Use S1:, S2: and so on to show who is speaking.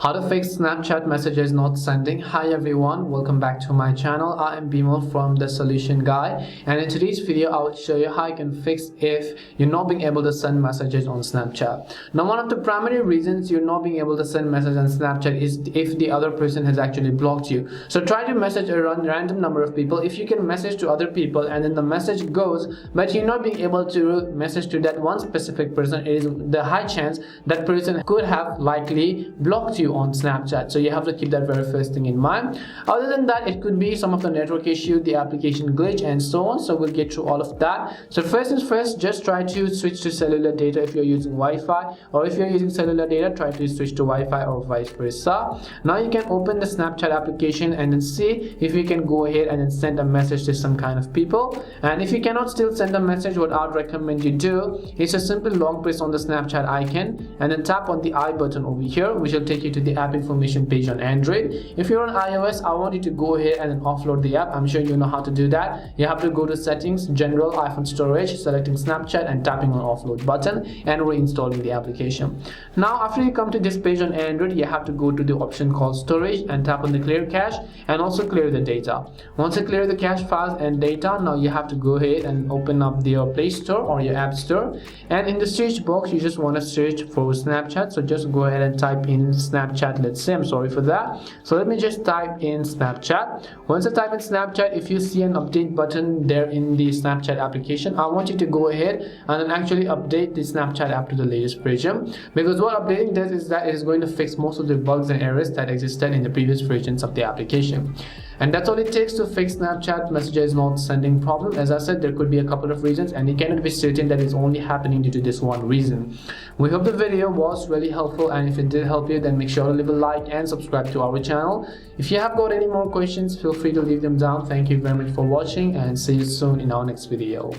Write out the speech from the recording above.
S1: How to fix Snapchat messages not sending. Hi everyone, welcome back to my channel. I am Bimal from the Solution Guy, and in today's video I will show you how you can fix if you're not being able to send messages on Snapchat. Now, one of the primary reasons you're not being able to send messages on Snapchat is if the other person has actually blocked you. So try to message a random number of people. If you can message to other people and then the message goes, but you're not being able to message to that one specific person, it is the high chance that person could have likely blocked you on Snapchat. So you have to keep that very first thing in mind. Other than that, it could be some of the network issue, the application glitch, and so on. So we'll get through all of that. So first things first, just try to switch to cellular data if you're using Wi-Fi, or if you're using cellular data, try to switch to Wi-Fi or vice versa. Now you can open the Snapchat application and then see if you can go ahead and then send a message to some kind of people. And if you cannot still send a message, what I'd recommend you do is just simply long press on the Snapchat icon and then tap on the I button over here, which will take you to the app information page on Android. If you're on iOS, I want you to go ahead and then offload the app. I'm sure you know how to do that. You have to go to settings, general, iPhone storage, selecting Snapchat and tapping on offload button and reinstalling the application. Now after you come to this page on Android, you have to go to the option called storage and tap on the clear cache and also clear the data. Once you clear the cache files and data, now you have to go ahead and open up your Play Store or your App Store, and in the search box you just want to search for Snapchat. So just go ahead and type in Snapchat. Let's say, I'm sorry for that. So let me just type in Snapchat. Once I type in Snapchat, if you see an update button there in the Snapchat application, I want you to go ahead and then actually update the Snapchat app to the latest version, because what updating does is that it is going to fix most of the bugs and errors that existed in the previous versions of the application. And that's all it takes to fix Snapchat messages not sending problem. As I said, there could be a couple of reasons and you cannot be certain that it's only happening due to this one reason. We hope the video was really helpful, and if it did help you, then make sure to leave a like and subscribe to our channel. If you have got any more questions, feel free to leave them down. Thank you very much for watching and see you soon in our next video.